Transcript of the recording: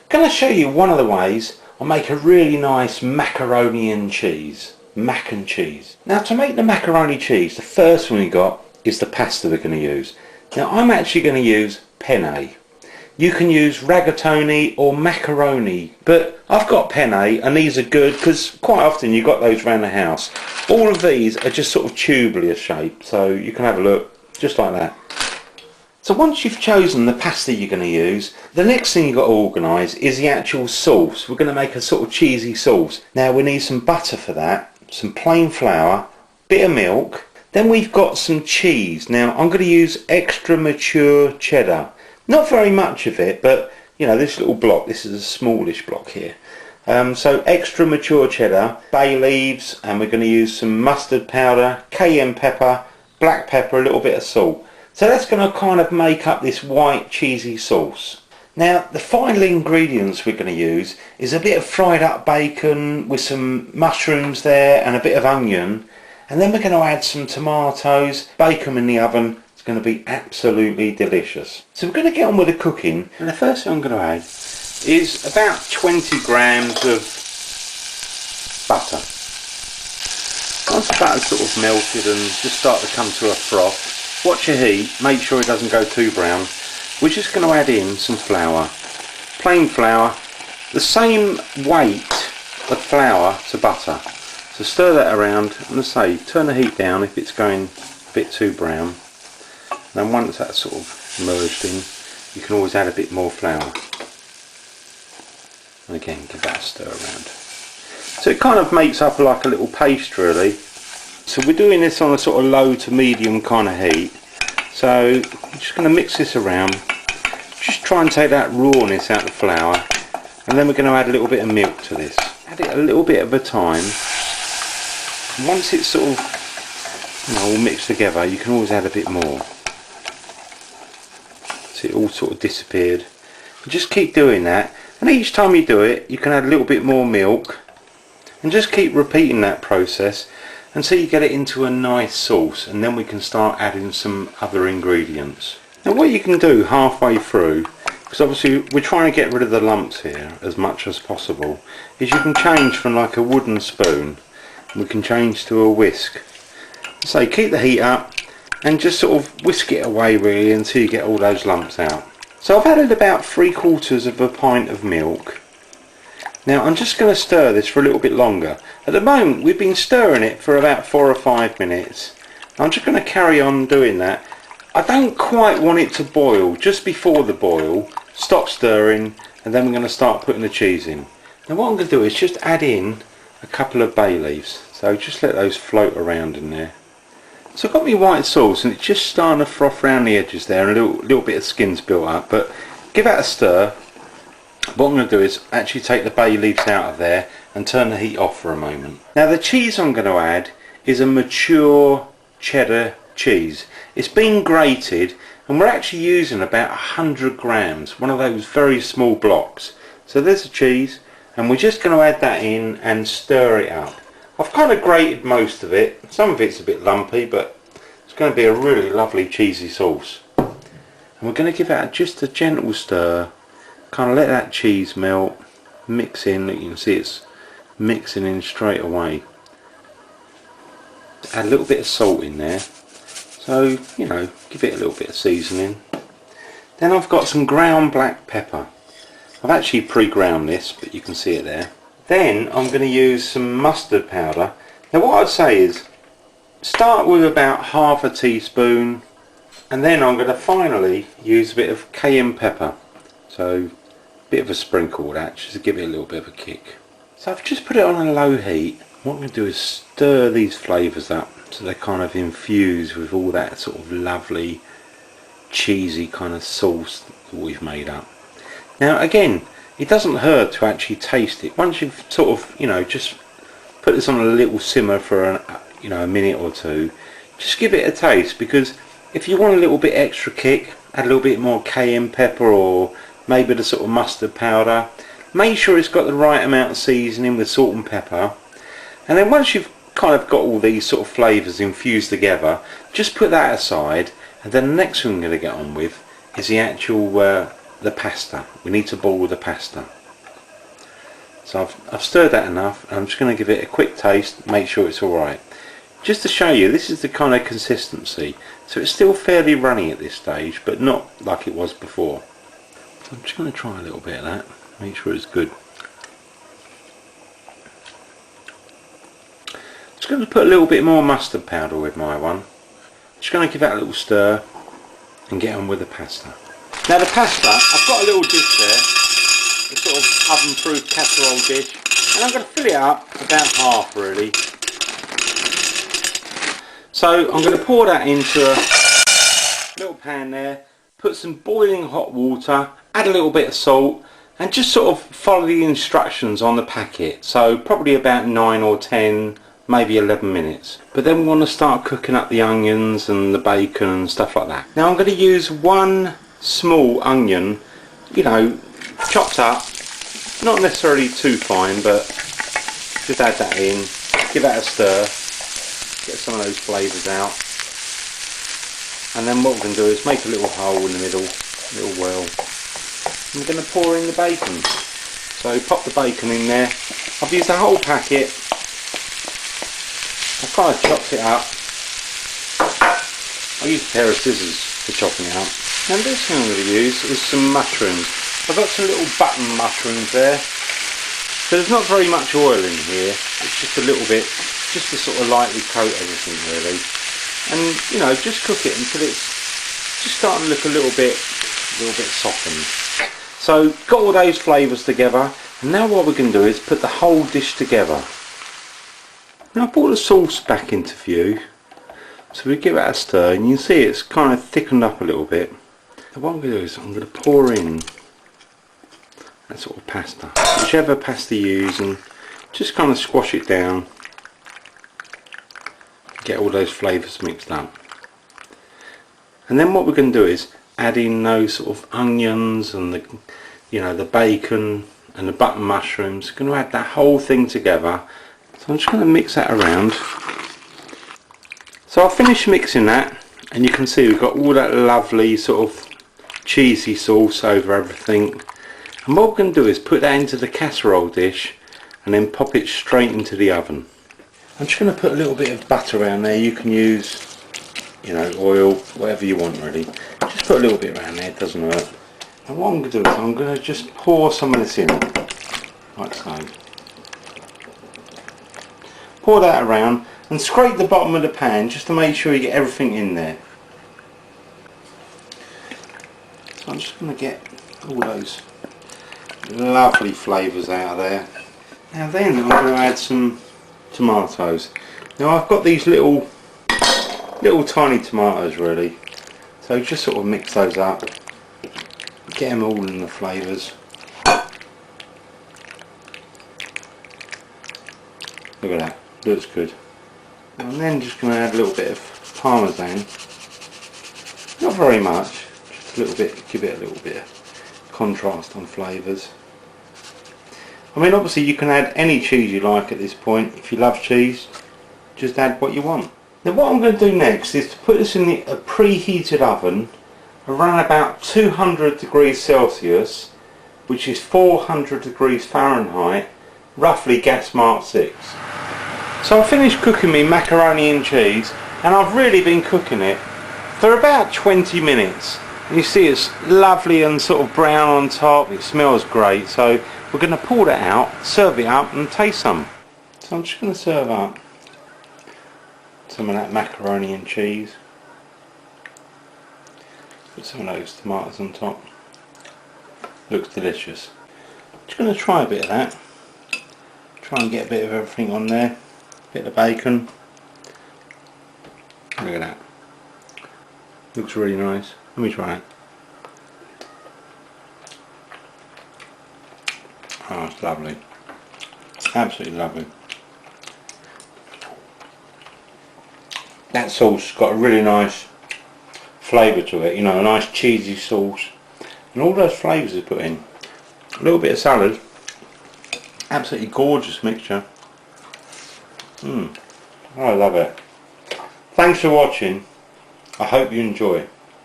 I'm going to show you one of the ways I make a really nice macaroni and cheese. Mac and cheese. Now to make the macaroni cheese, the first one we got is the pasta we're going to use. Now I'm actually going to use penne. You can use rigatoni or macaroni, but I've got penne and these are good because quite often you've got those around the house. All of these are just sort of tubular shape, so you can have a look just like that. So once you've chosen the pasta you're going to use, the next thing you've got to organise is the actual sauce. We're going to make a sort of cheesy sauce. Now we need some butter for that, some plain flour, bit of milk, then we've got some cheese. Now I'm going to use extra mature cheddar. Not very much of it, but you know, this little block, this is a smallish block here. So extra mature cheddar, bay leaves, and we're going to use some mustard powder, cayenne pepper, black pepper, a little bit of salt. So that's going to kind of make up this white cheesy sauce. Now the final ingredients we're going to use is a bit of fried up bacon with some mushrooms there and a bit of onion, and then we're going to add some tomatoes, bake them in the oven. It's going to be absolutely delicious. So we're going to get on with the cooking, and the first thing I'm going to add is about 20 grams of butter. Once the butter's sort of melted and just start to come to a froth, watch your heat, make sure it doesn't go too brown. We're just going to add in some flour, plain flour, the same weight of flour to butter. So stir that around, and as I say, turn the heat down if it's going a bit too brown. And then once that's sort of merged in, you can always add a bit more flour. And again, give that a stir around. So it kind of makes up like a little paste really. So we're doing this on a sort of low to medium kind of heat. So I'm just going to mix this around, just try and take that rawness out of the flour, and then we're going to add a little bit of milk to this. Add it a little bit at a time. And once it's sort of, you know, all mixed together, you can always add a bit more. So it all sort of disappeared. And just keep doing that, and each time you do it, you can add a little bit more milk, and just keep repeating that process until you get it into a nice sauce, and then we can start adding some other ingredients. Now what you can do halfway through, because obviously we're trying to get rid of the lumps here as much as possible, is you can change from like a wooden spoon, and we can change to a whisk. So keep the heat up and just sort of whisk it away really until you get all those lumps out. So I've added about 3/4 of a pint of milk. Now I'm just going to stir this for a little bit longer. At the moment we've been stirring it for about 4 or 5 minutes. I'm just going to carry on doing that. I don't quite want it to boil. Just before the boil, stop stirring, and then we're going to start putting the cheese in. Now what I'm going to do is just add in a couple of bay leaves. So just let those float around in there. So I've got my white sauce and it's just starting to froth around the edges there, and a little bit of skin's built up, but give that a stir. What I'm going to do is actually take the bay leaves out of there and turn the heat off for a moment. Now the cheese I'm going to add is a mature cheddar cheese. It's been grated, and we're actually using about 100 grams, one of those very small blocks. So there's the cheese, and we're just going to add that in and stir it up. I've kind of grated most of it. Some of it's a bit lumpy, but it's going to be a really lovely cheesy sauce. And we're going to give that just a gentle stir. Kind of let that cheese melt, mix in. You can see it's mixing in straight away. Add a little bit of salt in there, so you know, give it a little bit of seasoning. Then I've got some ground black pepper. I've actually pre-ground this, but you can see it there. Then I'm going to use some mustard powder. Now what I'd say is start with about half a teaspoon, and then I'm going to finally use a bit of cayenne pepper. So a bit of a sprinkle of that, just to give it a little bit of a kick. So I've just put it on a low heat. What I'm going to do is stir these flavours up so they kind of infuse with all that sort of lovely cheesy kind of sauce that we've made up. Now again, it doesn't hurt to actually taste it. Once you've sort of, you know, just put this on a little simmer for a minute or two, just give it a taste, because if you want a little bit extra kick, add a little bit more cayenne pepper or maybe the sort of mustard powder. Make sure it's got the right amount of seasoning with salt and pepper, and then once you've kind of got all these sort of flavours infused together, just put that aside, and then the next thing I'm going to get on with is the actual the pasta. We need to boil the pasta. So I've stirred that enough, and I'm just going to give it a quick taste, make sure it's alright. Just to show you, this is the kind of consistency. So it's still fairly runny at this stage, but not like it was before. So I'm just going to try a little bit of that, make sure it's good. Just going to put a little bit more mustard powder with my one. Just going to give that a little stir and get on with the pasta. Now the pasta, I've got a little dish there, a sort of oven-proof casserole dish, and I'm going to fill it up about half really. So I'm going to pour that into a little pan there, put some boiling hot water, add a little bit of salt, and just sort of follow the instructions on the packet. So probably about 9 or 10, maybe 11 minutes. But then we want to start cooking up the onions and the bacon and stuff like that. Now I'm going to use one small onion, you know, chopped up, not necessarily too fine, but just add that in, give that a stir, get some of those flavours out, and then what we're going to do is make a little hole in the middle, a little well, and we're going to pour in the bacon. So pop the bacon in there. I've used the whole packet. I've kind of chopped it up. I used a pair of scissors for chopping it up. And this thing I'm going to use is some mushrooms. I've got some little button mushrooms there. So there's not very much oil in here. It's just a little bit, just to sort of lightly coat everything really. And you know, just cook it until it's just starting to look a little bit softened. So got all those flavours together. And now what we're going to do is put the whole dish together. Now I brought the sauce back into view. So we give that a stir, and you can see it's kind of thickened up a little bit. And what I'm going to do is I'm going to pour in that sort of pasta, whichever pasta you use, and just kind of squash it down, get all those flavours mixed up. And then what we're going to do is add in those sort of onions and the, you know, the bacon and the button mushrooms. Going to add that whole thing together. So I'm just going to mix that around. So I'll finish mixing that, and you can see we've got all that lovely sort of cheesy sauce over everything. And what we're going to do is put that into the casserole dish and then pop it straight into the oven. I'm just going to put a little bit of butter around there. You can use, you know, oil, whatever you want really. Just put a little bit around there, it doesn't hurt. And what I'm going to do is I'm going to just pour some of this in, like so. Pour that around and scrape the bottom of the pan just to make sure you get everything in there. So I'm just going to get all those lovely flavours out of there. Now then I'm going to add some tomatoes. Now I've got these little tiny tomatoes really, so just sort of mix those up, get them all in the flavours. Look at that, looks good. And then just going to add a little bit of parmesan, not very much, just a little bit, give it a little bit of contrast on flavours. I mean obviously you can add any cheese you like at this point. If you love cheese, just add what you want. Now what I'm going to do next is to put this in a preheated oven around about 200 degrees Celsius, which is 400 degrees Fahrenheit, roughly gas mark 6. So I finished cooking my macaroni and cheese, and I've really been cooking it for about 20 minutes. And you see it's lovely and sort of brown on top, it smells great. So we're going to pull that out, serve it up and taste some. So I'm just going to serve up some of that macaroni and cheese. Put some of those tomatoes on top. Looks delicious. Just going to try a bit of that. Try and get a bit of everything on there. Bit of bacon. Look at that. Looks really nice. Let me try it. Oh, it's lovely. Absolutely lovely. That sauce got a really nice flavour to it, you know, a nice cheesy sauce. And all those flavours they put in. A little bit of salad. Absolutely gorgeous mixture. I love it. Thanks for watching. I hope you enjoy.